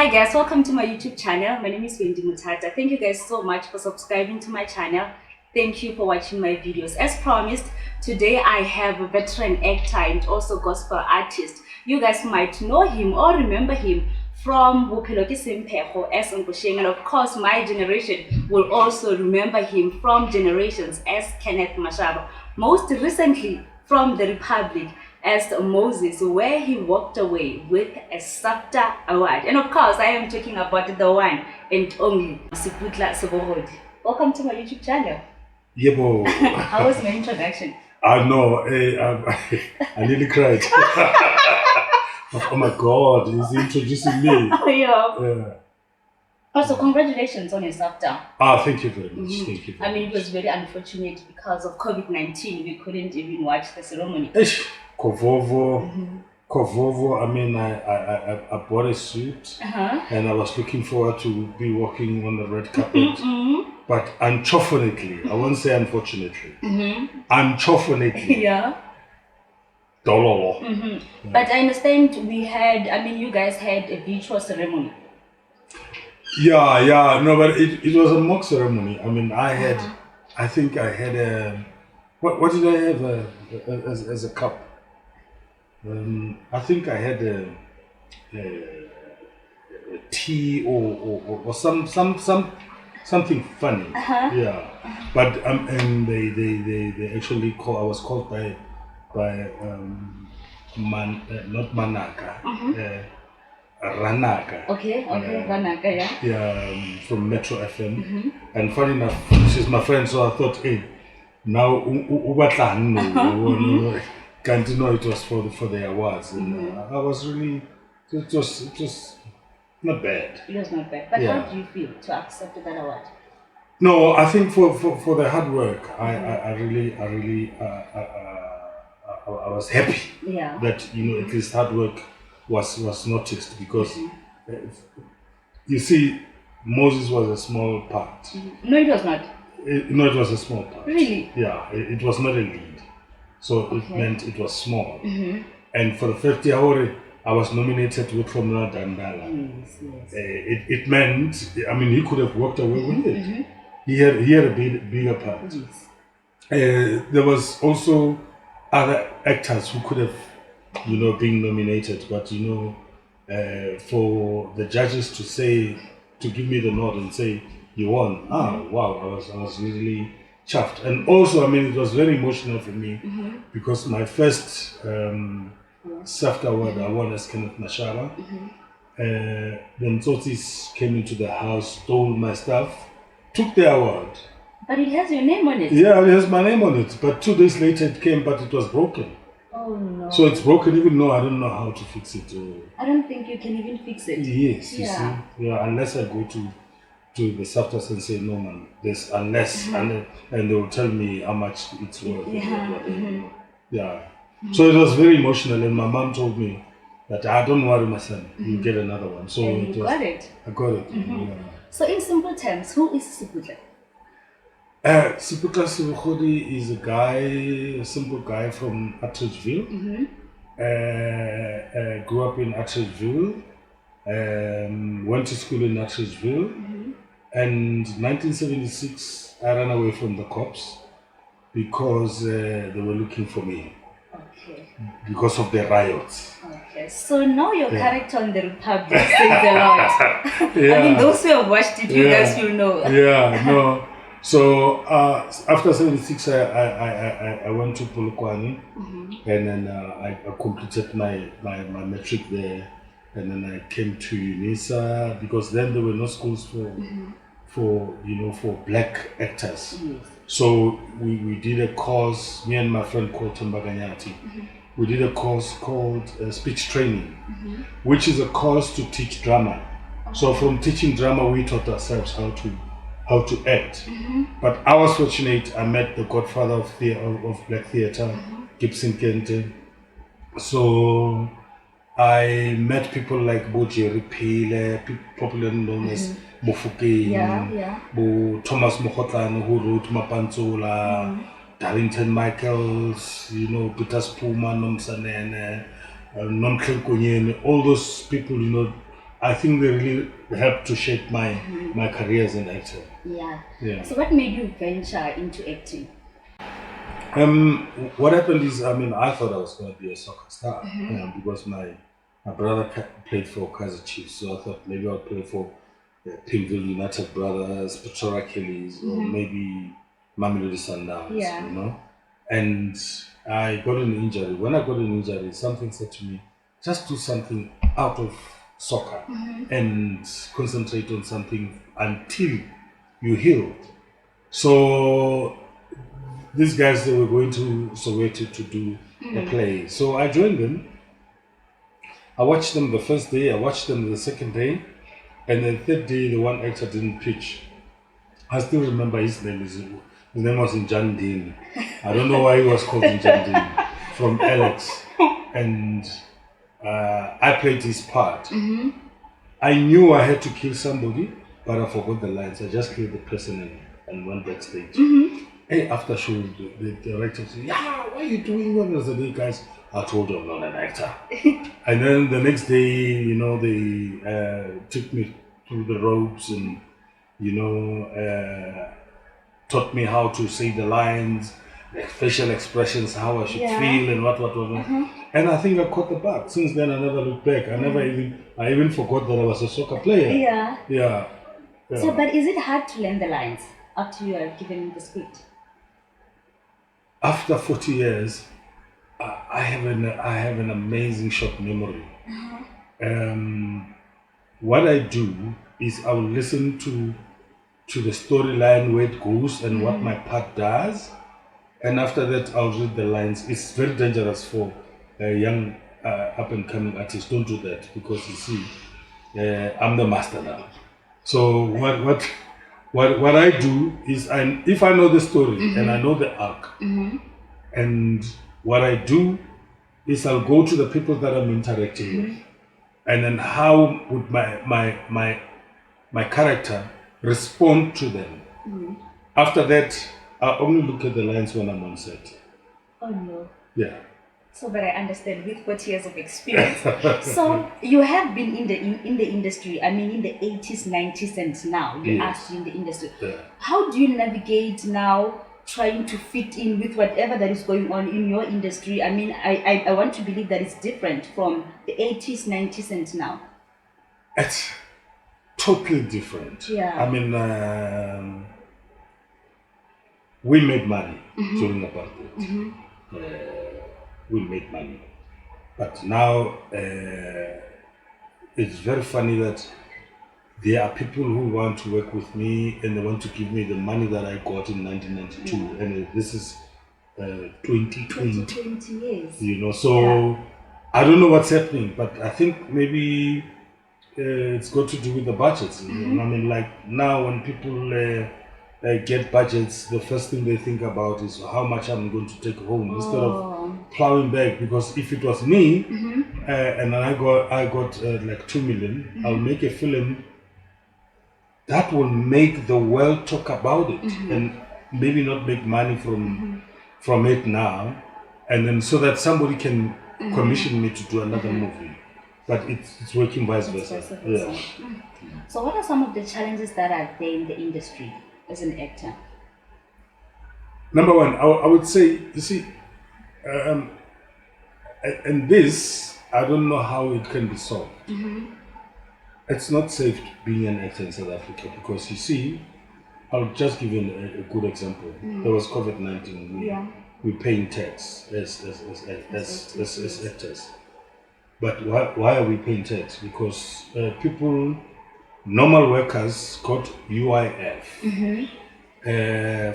Hi guys, welcome to my YouTube channel. My name is Wendy Mothata. Thank you guys so much for subscribing to my channel. Thank you for watching my videos. As promised, today I have a veteran actor and also gospel artist. You guys might know him or remember him from Bopeloke Sempeho as Uncle, and of course my generation will also remember him from generations as Kenneth Mashaba. Most recently from the Republic as Moses, where he walked away with a SAFTA award. And of course, I am talking about the one and only Seputla Sebogodi. Welcome to my YouTube channel. Yebo. How was my introduction? I know, I nearly cried. Oh my God, he's introducing me. Yeah. Also, congratulations on your SAFTA. Thank you very much. Thank you very much. It was very unfortunate because of COVID-19. We couldn't even watch the ceremony. Kovovo, I mean, I bought a suit and I was looking forward to be walking on the red carpet. But unfortunately, I won't say unfortunately, unfortunately, dololo. Yeah. But I understand you guys had a virtual ceremony. Yeah, no, but it was a mock ceremony. I mean, I think I had a, what did I have as a cup? I think I had a tea or something funny. Yeah, but and they actually call. I was called by not Manaka, Ranaka. Okay, Ranaka, yeah. Yeah, from Metro FM. And funny enough, she's my friend, so I thought, hey, now can't you know it was for the awards, and I was really, it was not bad. It was not bad. But how do you feel to accept that award? No, I think for the hard work, I was happy that at least hard work was noticed, because you see, Moses was a small part. No, it was not. No, it was a small part. Really? Yeah, it was not a lead. So it meant it was small. And for the first year, I was nominated with Formula Dandala. Yes. It meant, I mean, he could have walked away with it. He had a bigger part. Yes. There was also other actors who could have, been nominated, but for the judges to give me the nod and say, you won. Wow, I was really chuffed. And also, I mean, it was very emotional for me because my first SAFTA award I won as Kenneth Mashaba. Then Tsotis came into the house, stole my stuff, took the award. But it has your name on it. Yeah, it has my name on it. But 2 days later it came, but it was broken. Oh no. So it's broken, even though I don't know how to fix it. I don't think you can even fix it. Yes, you see. Yeah, unless I go to the SAFTA and say, no man, this unless, and they will tell me how much it's worth. Yeah. So it was very emotional, and my mom told me that, don't worry my son, you get another one. So and you got it. I got it. Yeah. So in simple terms, who is Seputla? Seputla Sebogodi is a simple guy from Atteridgeville. Grew up in Atteridgeville, went to school in Atteridgeville. And 1976, I ran away from the cops because they were looking for me. Okay. Because of the riots. Okay. So now your character on the Republic says a lot. I mean, those who have watched it, you guys will know. Yeah, no. So after 76, I went to Polokwane, and then I completed my matric there. And then I came to UNISA because then there were no schools for black actors. Yes. So we did a course, me and my friend called Tambaganyati. We did a course called speech training, which is a course to teach drama. So from teaching drama, we taught ourselves how to act. But I was fortunate, I met the godfather of black theater, Gibson Kente. So I met people like Bo Jerry Pele, popularly known as Mofokeng, Bo Thomas Mothata, who wrote Mapantsola, Darlington Michaels, Peter Spuma, Nomsanene, Nomklenkonyene, all those people, I think they really helped to shape my career as an actor. Yeah. Yeah. So what made you venture into acting? What happened is, I mean, I thought I was going to be a soccer star because my brother played for Kaiser Chiefs, so I thought maybe I'll play for Pinkville United Brothers, Pretoria Kellys, or maybe Mamelodi Sundowns, Yeah. you know. And I got an injury. When I got an injury, something said to me, just do something out of soccer and concentrate on something until you heal. So these guys, they were going to Soweto to do a play. So I joined them. I watched them the first day, I watched them the second day, and then third day, the one actor didn't pitch. I still remember his name. His name was Njandini. I don't know why he was called Njandini, from Alex. And I played his part. I knew I had to kill somebody, but I forgot the lines. I just killed the person and went backstage. Hey, after show, the director said, "Yeah, what are you doing?" What was the day, guys? I told them I'm not an actor. And then the next day, you know, they took me through the ropes and, you know, taught me how to say the lines, the facial expressions, how I should feel, and what. And I think I caught the bug. Since then, I never looked back. I even forgot that I was a soccer player. Yeah. So, but is it hard to learn the lines after you are given the script? After 40 years, I have an amazing short memory. What I do is I will listen to the storyline, where it goes and what my part does, and after that I'll read the lines. It's very dangerous for a young up and coming artist. Don't do that, because you see, I'm the master now. So what I do is, if I know the story and I know the arc, and what I do is I'll go to the people that I'm interacting with, and then how would my character respond to them. After that, I only look at the lines when I'm on set. Oh no. Yeah. So that I understand, with 40 years of experience. So you have been in the industry, I mean in the 80s, 90s and now you are still in the industry. Yeah. How do you navigate now trying to fit in with whatever that is going on in your industry? I mean, I want to believe that it's different from the 80s, 90s and now. It's totally different. Yeah. I mean, we made money during apartheid. We made money. But now it's very funny that there are people who want to work with me and they want to give me the money that I got in 1992, and this is 2020. 20 years. You know, so I don't know what's happening, but I think maybe it's got to do with the budgets. You know? I mean, like now when people get budgets, the first thing they think about is how much I'm going to take home instead of plowing back. Because if it was me and I got like 2 million, I'll make a film that will make the world talk about it and maybe not make money from it now, and then so that somebody can commission me to do another movie. But it's working vice versa. Yeah. So what are some of the challenges that are there in the industry as an actor? Number one, I would say, you see, and this, I don't know how it can be solved. It's not safe being an actor in South Africa because, you see, I'll just give you a good example. There was COVID-19. We paying tax as actors. But why are we paying tax? Because normal workers got UIF.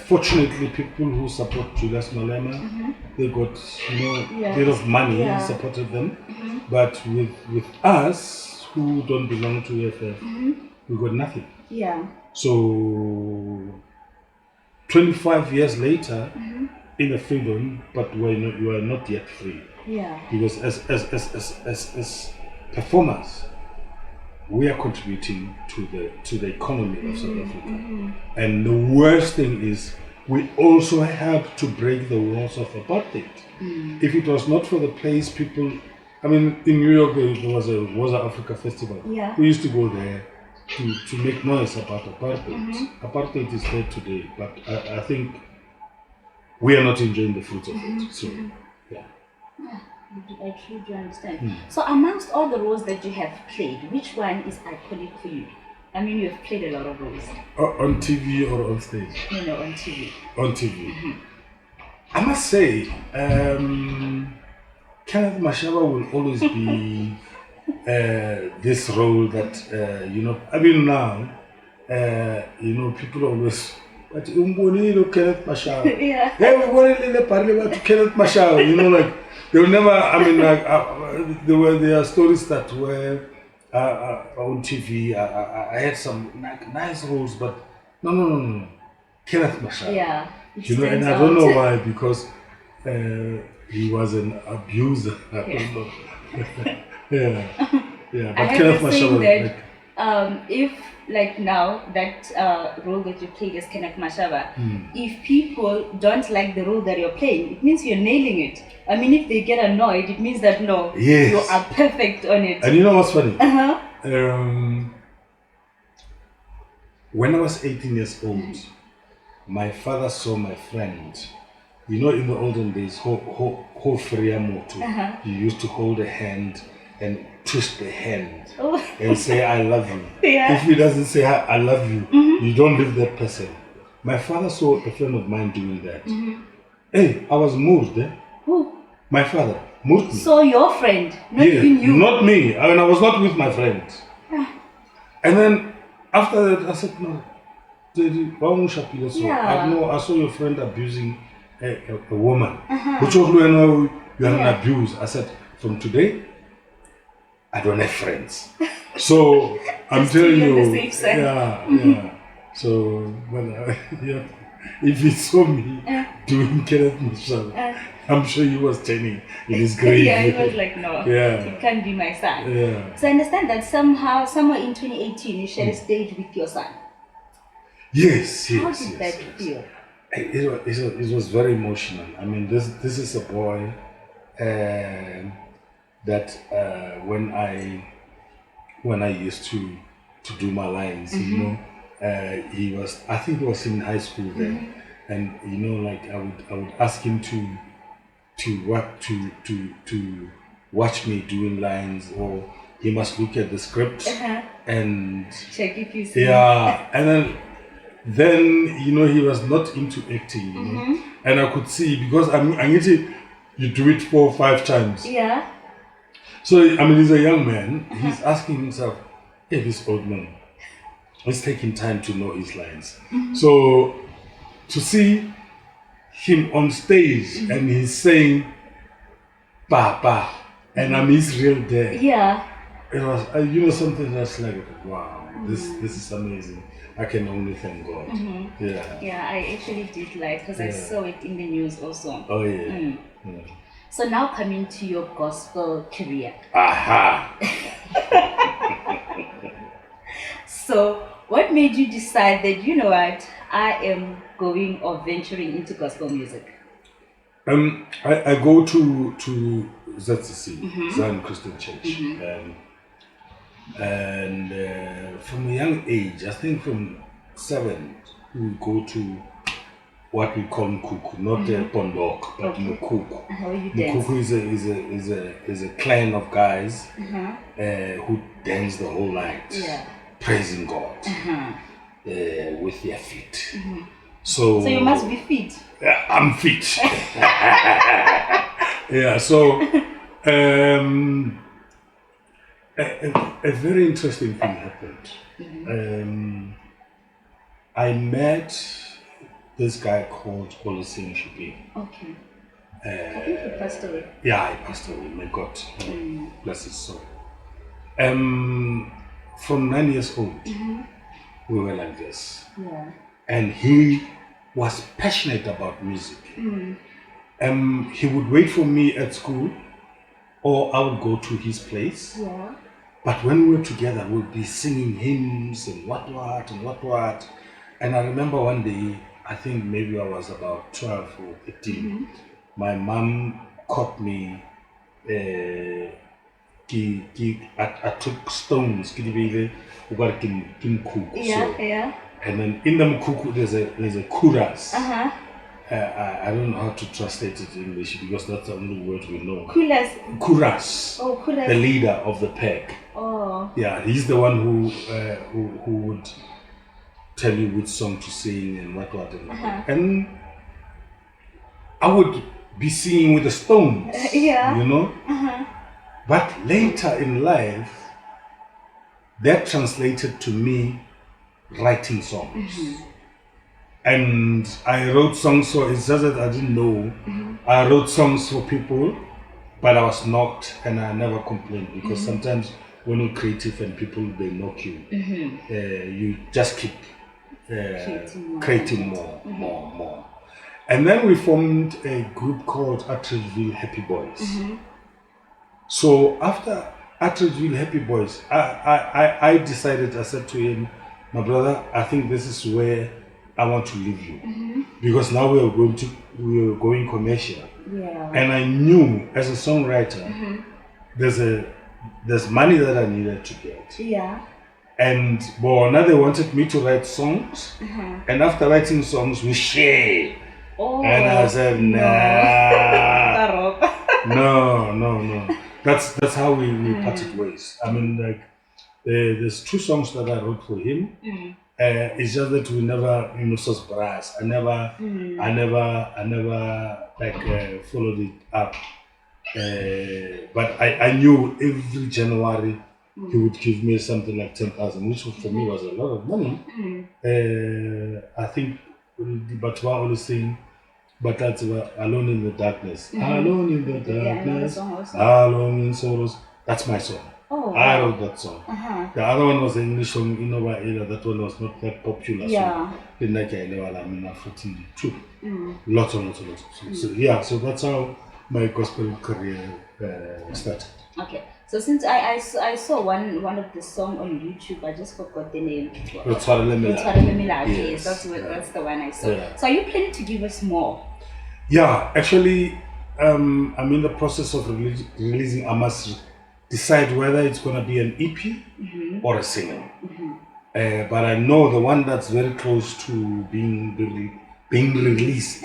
Fortunately, people who support Julius Malema, they got a bit of money, supported them. But with us who don't belong to UIF, we got nothing. Yeah. So 25 years later, in a freedom, but you are not yet free. Yeah. Because as performers, we are contributing to the economy of South Africa. And the worst thing is we also have to break the walls of apartheid. If it was not for the place people I mean, in New York, there was a Africa festival. Yeah. We used to go there to make noise about apartheid. Apartheid is dead today, but I think we are not enjoying the fruits of it. So, yeah. Yeah, I truly do understand. So, amongst all the roles that you have played, which one is iconic for you? I mean, you have played a lot of roles. On TV or on stage? No, on TV. On TV. I must say, Kenneth Mashaba will always be this role that, I mean now, people always, but Kenneth Mashaba. Yeah. Hey, we want to Kenneth Mashaba, like, they'll never, I mean, there are stories that were on TV, I had some nice roles, but no. Kenneth Mashaba. Yeah. And I don't know why, because he was an abuser. I don't know. yeah. But I Kenneth have saying Mashaba, that if like now that role that you played as Kenneth Mashaba, if people don't like the role that you're playing, it means you're nailing it. I mean, if they get annoyed, it means that no, you are perfect on it. And you know what's funny? When I was 18 years old, my father saw my friend. In the olden days, ho freya moto. You used to hold a hand and twist the hand and say, I love you. Yeah. If he doesn't say, I love you, you don't leave that person. My father saw a friend of mine doing that. Hey, I was moved. Who? My father moved me. So your friend, not even you? Not me. I mean, I was not with my friend. And then after that, I said, no. I saw your friend abusing a woman. Which was when you are an abuse. I said, from today, I don't have friends. So I'm telling you, yeah. So if he saw me doing Kenneth Mashaba, I'm sure he was turning in his grave. Yeah, he was like, no, it can't be my son. Yeah. So I understand that somewhere in 2018, you shared a stage with your son. Yes. How did that feel? It was very emotional. I mean, this is a boy that when I used to do my lines, I think he was in high school then, and I would ask him to watch me doing lines, or he must look at the script and check if you see. Yeah, and then he was not into acting, and I could see, because you do it 4 or 5 times. Yeah. So I mean, he's a young man. He's asking himself, hey, this old man, it's taking time to know his lines. So to see him on stage and he's saying "Papa," and I'm his real dad. Yeah. It was something that's like, wow, this is amazing. I can only thank God. Yeah, I actually did like, because I saw it in the news also. Oh yeah. So now coming to your gospel career. Aha. So what made you decide that, you know what, I am going or venturing into gospel music? I go to ZCC, Zion Christian Church, and from a young age, I think from 7, we go to what we call Mkuku, not Pondok, but Mkuku. Mkuku is a clan of guys who dance the whole night, praising God with their feet. So you must be fit. I'm fit. Yeah. So a very interesting thing happened. I met this guy called Olising Shipi. Okay. I think he passed away. Yeah, he passed away. May God bless his soul. From 9 years old, we were like this. Yeah. And he was passionate about music. He would wait for me at school, or I would go to his place. Yeah. But when we were together, we'd be singing hymns and what. And I remember one day, I think maybe I was about 12 or 13, my mom caught me I took stones, Yeah. and then in the mkuku there's a kuras. I don't know how to translate it in English because that's the only word we know. Kuras. Oh, kuras. The leader of the pack. Oh. Yeah, he's the one who would tell you which song to sing and what. And I would be singing with the stones. Yeah. You know? But later in life, that translated to me writing songs. And I wrote songs for, it's just that I didn't know. I wrote songs for people, but I was knocked and I never complained because sometimes when you're creative and people, they knock you, you just keep creating more. And then we formed a group called Atteridgeville Happy Boys. So after Atteridgeville Happy Boys, I decided, I said to him, my brother, I think this is where I want to leave you. Because now we are going commercial. Yeah. And I knew as a songwriter, there's money that I needed to get. Yeah. And now they wanted me to write songs. And after writing songs, we share. Oh, and I said, nah. No. That's how we parted ways. I mean, like, there's 2 songs that I wrote for him. It's just that we never, sos brass. I never like followed it up. But I knew every January he would give me something like 10,000, which for me was a lot of money. I think, but we're always saying, but that's Alone in the Darkness. Alone in the Darkness, Alone in Sorrows. That's my song. Oh, wow. I wrote that song. The other one was an English song, that one was not that popular. Yeah. So, lots of songs. So that's how my gospel career started. Okay. So since I saw one of the song on YouTube, I just forgot the name. Yes, that's the one I saw. Yeah. So are you planning to give us more? Yeah, actually, I'm in the process of releasing. I must decide whether it's going to be an EP or a single. But I know the one that's very close to being released.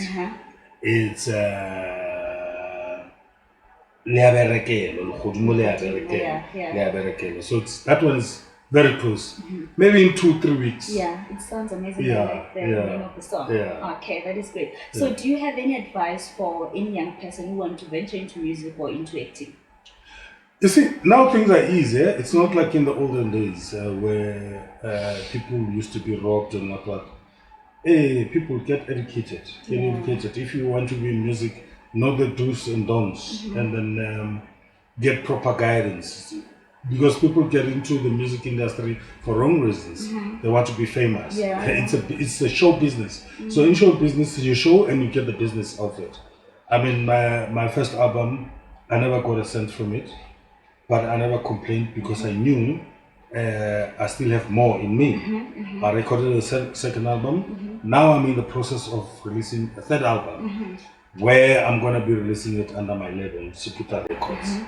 It's so that one is very close. Maybe in 2-3 weeks. Yeah, it sounds amazing. I like the name of the song. Okay, that is great. So do you have any advice for any young person who wants to venture into music or into acting? You see, now things are easier. It's not like in the olden days where people used to be robbed and what. Hey, people get educated. If you want to be in music, know the do's and don'ts, and then get proper guidance. Because people get into the music industry for wrong reasons. They want to be famous. Yeah. It's a show business. So in show business, you show and you get the business of it. I mean, my first album, I never got a cent from it, but I never complained because I knew I still have more in me. I recorded a second album. Now I'm in the process of releasing a third album, where I'm going to be releasing it under my label, Seputla Records.